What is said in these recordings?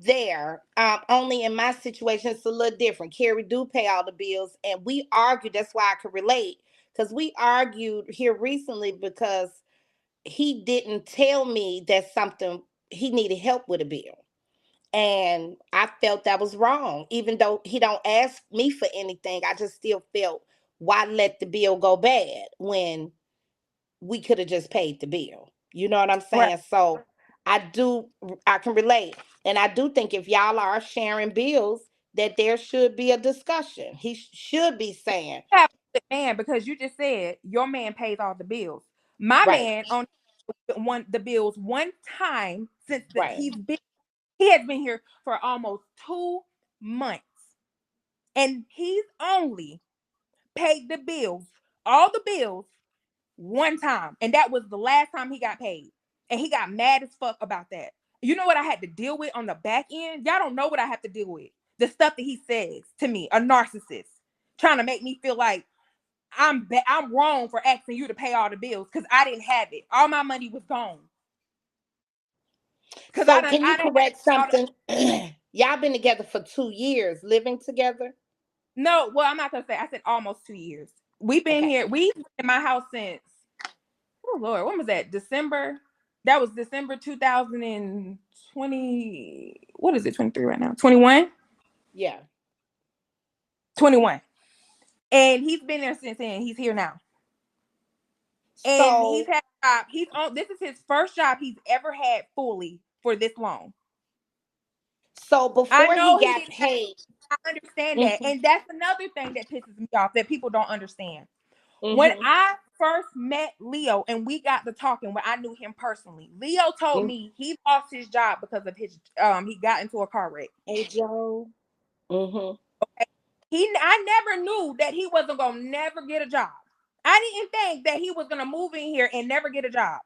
there. Only in my situation, it's a little different. Carrie do pay all the bills, and we argued. That's why I could relate, because we argued here recently because he didn't tell me that something he needed help with a bill, and I felt that was wrong. Even though he don't ask me for anything, I just still felt, why let the bill go bad when we could have just paid the bill. You know what I'm Right. saying? So I do, I can relate. And I do think if y'all are sharing bills, that there should be a discussion. He should be saying, Have a good man, because you just said your man pays all the bills. My right, man on the bills one time since right. he has been here for almost 2 months, and he's only paid the bills, all the bills, one time, and that was the last time he got paid, and he got mad as fuck about that. You know what I had to deal with on the back end? Y'all don't know what I have to deal with. The stuff that he says to me, a narcissist, trying to make me feel like I'm wrong for asking you to pay all the bills because I didn't have it. All my money was gone because So can you I didn't correct have all the. something? Y'all been together for 2 years, living together? No, well, I'm not gonna say. I said almost 2 years. We've been Okay. here. We've been in my house since. Oh Lord, when was that? December. That was December 2020. What is it? 23 right now. 21. Yeah. 21. And he's been there since then. He's here now, and he's So had a job. He's on. This is his first job he's ever had fully for this long. I before he know he got didn't have. paid. I understand that. Hmm. And that's another thing that pisses me off that people don't understand. When Hmm. I first met Leo and we got to talking, when I knew him personally, Leo told me he lost his job because of his he got into a car wreck. Hey Joe. Hmm. I never knew that he wasn't gonna never get a job. I didn't think that he was gonna move in here and never get a job.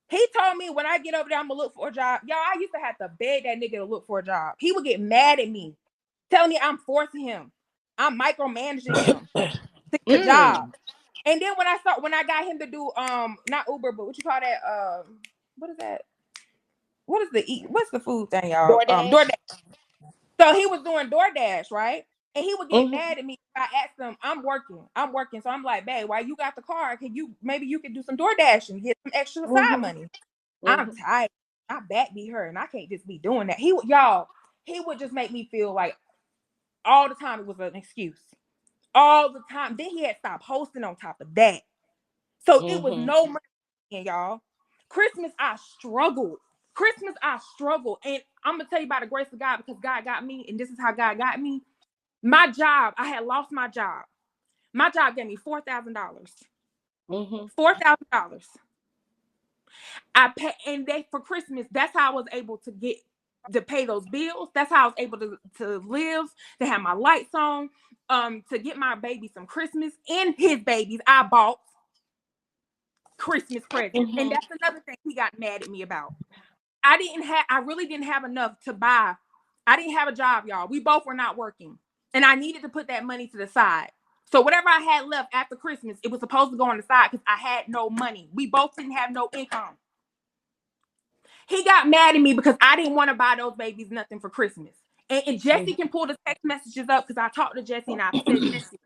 He told me when I get over there, I'm gonna look for a job. Y'all, I used to have to beg that nigga to look for a job. He would get mad at me, telling me I'm forcing him, I'm micromanaging him to get a job. Mm. And then when I got him to do not Uber, but what you call that? What is that? What's the food thing, y'all? DoorDash. DoorDash. So he was doing DoorDash, right? And he would get Hmm. mad at me if I asked him, I'm working. So I'm like, babe, while you got the car, maybe you could do some DoorDash and get some extra side Hmm. money. I'm Hmm. tired. I back be her and I can't just be doing that. He would just make me feel like all the time it was an excuse. All the time. Then he had stopped hosting on top of that. So it was Hmm. no money, y'all. Christmas, I struggled. Christmas, I struggled. And I'm gonna tell you by the grace of God, because God got me, and this is how God got me. My job, I had lost my job. My job gave me $4,000. Hmm. $4,000. I pay, and they for Christmas. That's how I was able to get to pay those bills. That's how I was able to live, to have my lights on, to get my baby some Christmas and his babies. I bought Christmas presents, and Hmm. that's another thing he got mad at me about. I really didn't have enough to buy. I didn't have a job, y'all. We both were not working, and I needed to put that money to the side. So whatever I had left after Christmas, it was supposed to go on the side because I had no money. We both didn't have no income. He got mad at me because I didn't want to buy those babies nothing for Christmas. And Jessie can pull the text messages up because I talked to Jessie and I said, Jessie,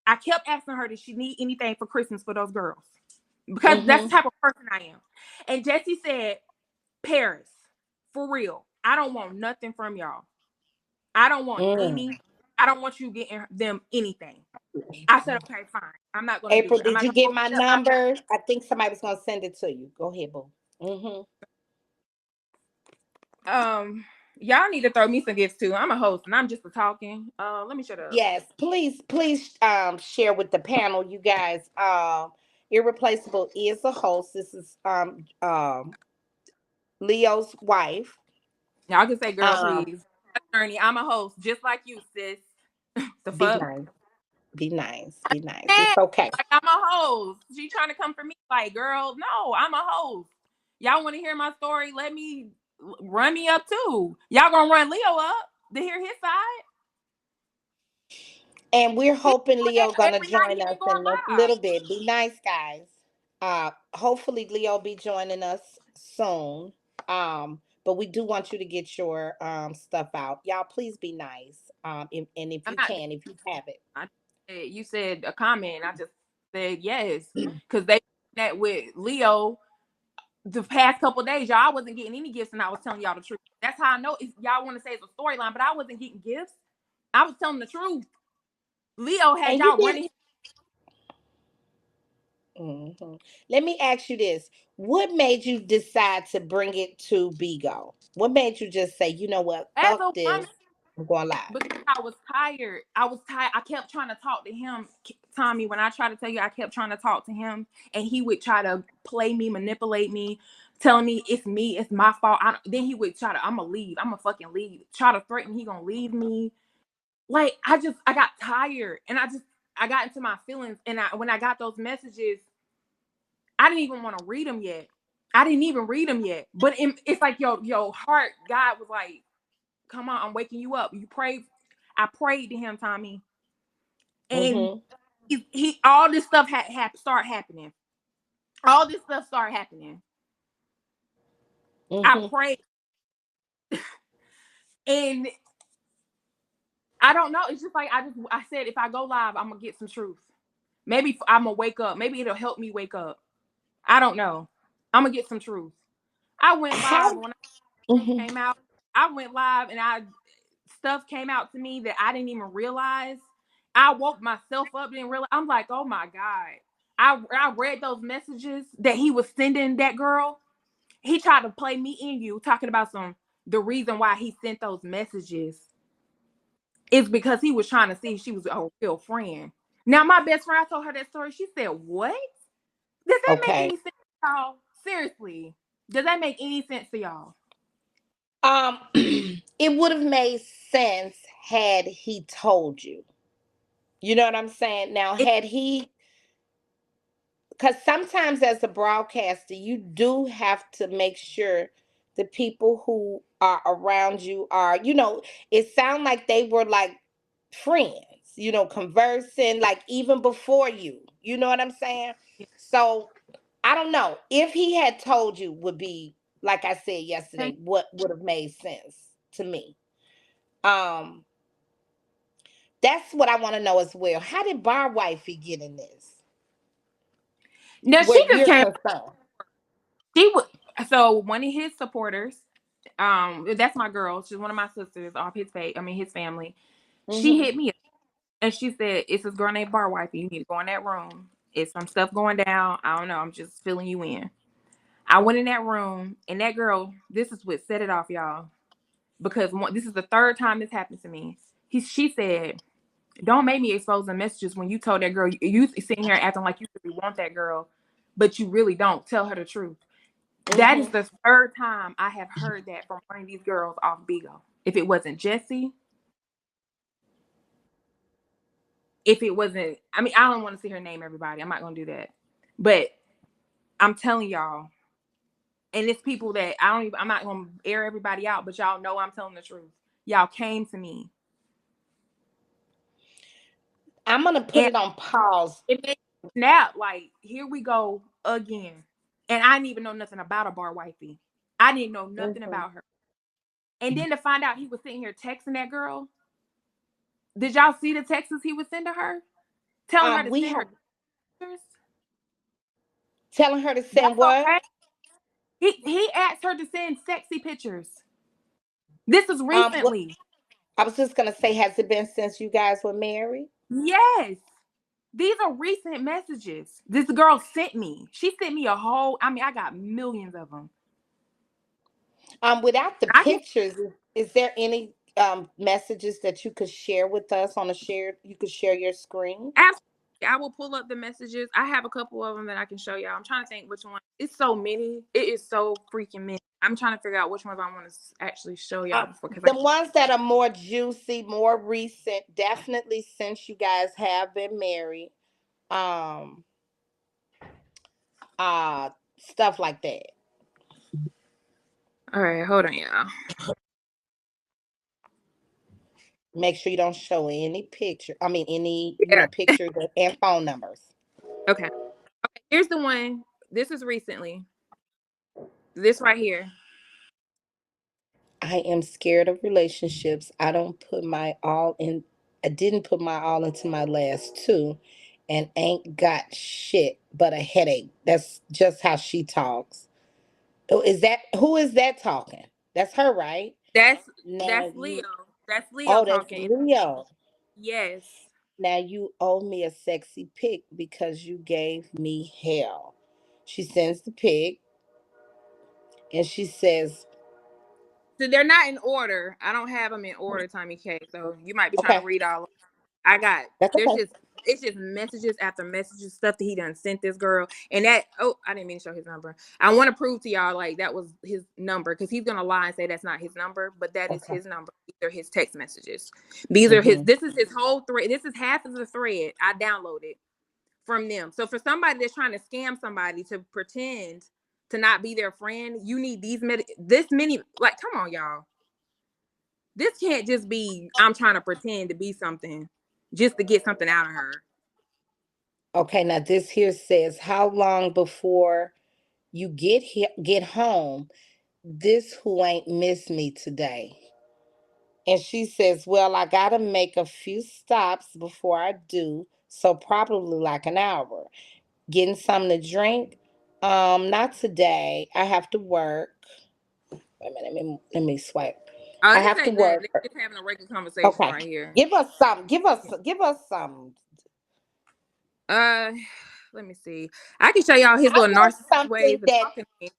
I kept asking her, did she need anything for Christmas for those girls? Because that's the Hmm. type of person I am. And Jessie said, Paris, for real, I don't want nothing from y'all. I don't want Mm. any, I don't want you getting them anything. I said, okay, fine. I'm not going to do April, it. I'm did not you going to get open my up my mouth. number? I think somebody was gonna send it to you. Go ahead, boo. Hmm. Y'all need to throw me some gifts too. I'm a host and I'm just a talking. Let me shut up. Yes, please, please share with the panel, you guys. Irreplaceable is a host. This is Leo's wife. Y'all can say, girl, Um, please. Ernie, I'm a host, just like you, sis. The be fuck? nice. Be nice. Be nice. Man, It's okay. like I'm a host. She trying to come for me, like, girl, no, I'm a host. Y'all want to hear my story? Let me run me up too. Y'all gonna run Leo up to hear his side? And we're He hoping doing that Leo gonna every night join he us be going in a live. little bit. Be nice, guys. Hopefully Leo be joining us soon. Um, but we do want you to get your stuff out. Y'all, please be nice. And if I'm you not. can, if you have it. I you said a comment. I just said yes because they that with Leo the past couple of days. Y'all I wasn't getting any gifts, and I was telling y'all the truth. That's how I know. If y'all want to say it's a storyline, but I wasn't getting gifts. I was telling the truth. Leo had And you y'all did. running. Hmm. Let me ask you this: what made you decide to bring it to Bigo? What made you just say, you know what, As fuck a this, woman I'm going live? because I was tired. I was tired. I kept trying to talk to him, Tommy. When I try to tell you, I kept trying to talk to him, and he would try to play me, manipulate me, telling me it's me, it's my fault. Then he would try to, I'm gonna leave. I'm gonna fucking leave. Try to threaten he gonna leave me. Like I got tired, and I got into my feelings, and when I got those messages, I didn't even want to read them yet. I didn't even read them yet. But it's like your heart, God was like, come on, I'm waking you up. You prayed. I prayed to him, Tommy, and Mm-hmm. he all this stuff had start happening. All this stuff started happening. I Mm-hmm. prayed, and I don't know. It's just like I said, if I go live, I'm gonna get some truth. Maybe I'm gonna wake up. Maybe it'll help me wake up. I don't know. I'm gonna get some truth. I went live How? when Hmm. came out. I went live and I stuff came out to me that I didn't even realize. I woke myself up, didn't realize. I'm like, oh my God. I read those messages that he was sending that girl. He tried to play me in you, talking about the reason why he sent those messages is because he was trying to see if she was a real friend. Now, my best friend, I told her that story. She said, what? Does that make Okay. any sense to y'all? Seriously. Does that make any sense to y'all? It would have made sense had he told you. You know what I'm saying? Now, It, had he, because sometimes as a broadcaster, you do have to make sure the people who are around you are, it sounded like they were like friends, conversing like even before you. You know what I'm saying? So I don't know if he had told you would be like I said yesterday, what would have made sense to me. Um, that's what I want to know as well. How did Bar Wifey get in this? now, Where she just you're came. concerned. She would. So, one of his supporters, that's my girl. She's one of my sisters off his family. She Mm-hmm. hit me up and she said, it's this girl named Bar Wifey. You need to go in that room. It's some stuff going down. I don't know. I'm just filling you in. I went in that room, and that girl, this is what set it off, y'all. Because this is the third time this happened to me. She said, don't make me expose the messages when you told that girl, you sitting here acting like you really want that girl, but you really don't. Tell her the truth. That is Mm-hmm. the third time I have heard that from one of these girls off Bigo. If it wasn't Jessie, if it wasn't, I mean, I don't want to see her name everybody. I'm not going to do that. But I'm telling y'all, and it's people that I'm not going to air everybody out, but y'all know I'm telling the truth. Y'all came to me I'm gonna put and it on pause. it made me snap. Like, here we go again. And I didn't even know nothing about a bar wifey. I didn't know nothing Mm-hmm. about her. And then to find out he was sitting here texting that girl. Did y'all see the texts he was sending her? Telling her to We send have her pictures. telling her to send That's what? okay. He asked her to send sexy pictures. This is What recently. I was just gonna say, has it been since you guys were married? Yes. These are recent messages. This girl sent me. She sent me a whole, I mean, I got millions of them. Without the I can pictures, is there any messages that you could share with us on a shared? You could share your screen. ask. I will pull up the messages. I have a couple of them that I can show y'all. I'm trying to think which one. It's so many. It is so freaking many. I'm trying to figure out which ones I want to actually show y'all before because I The ones that are more juicy, more recent, definitely since you guys have been married. Um, Stuff like that. All right, hold on, y'all. Make sure you don't show any picture. I mean, any Yeah. pictures and phone numbers. Okay. Here's the one. This is recently. This right here. I am scared of relationships. I don't put my all in. I didn't put my all into my last two, and ain't got shit but a headache. That's just how she talks. Oh, is that who is that talking? That's her, right? That's Now that's Leo. you. That's Leo Oh, that's talking. Leo. Yes. Now you owe me a sexy pic because you gave me hell. She sends the pic and she says, So they're not in order. I don't have them in order, Tommy K. So you might be trying to "Okay, read all. I got that's there's okay." just it's just messages after messages, stuff that he done sent this girl. And that I didn't mean to show his number. I want to prove to y'all like that was his number because he's gonna lie and say that's not his number, but that is Okay. his number. These are his text messages. These are his Mm-hmm. this is his whole thread. This is half of the thread I downloaded from them. So for somebody that's trying to scam somebody to pretend to not be their friend, you need this many like come on, y'all. This can't just be I'm trying to pretend to be something just to get something out of her. Okay. Now this here says, "How long before you get home? This who ain't miss me today." And she says, "Well, I gotta make a few stops before I do, so probably like an hour. Getting something to drink? Not today. I have to work. Wait a minute, let me swipe. Oh, I this have to ain't nothing. work. They're just having a regular conversation Okay. right here. Give us some. Give us some. Uh, let me see. I can show y'all his I little want narcissist something ways of that talking to me.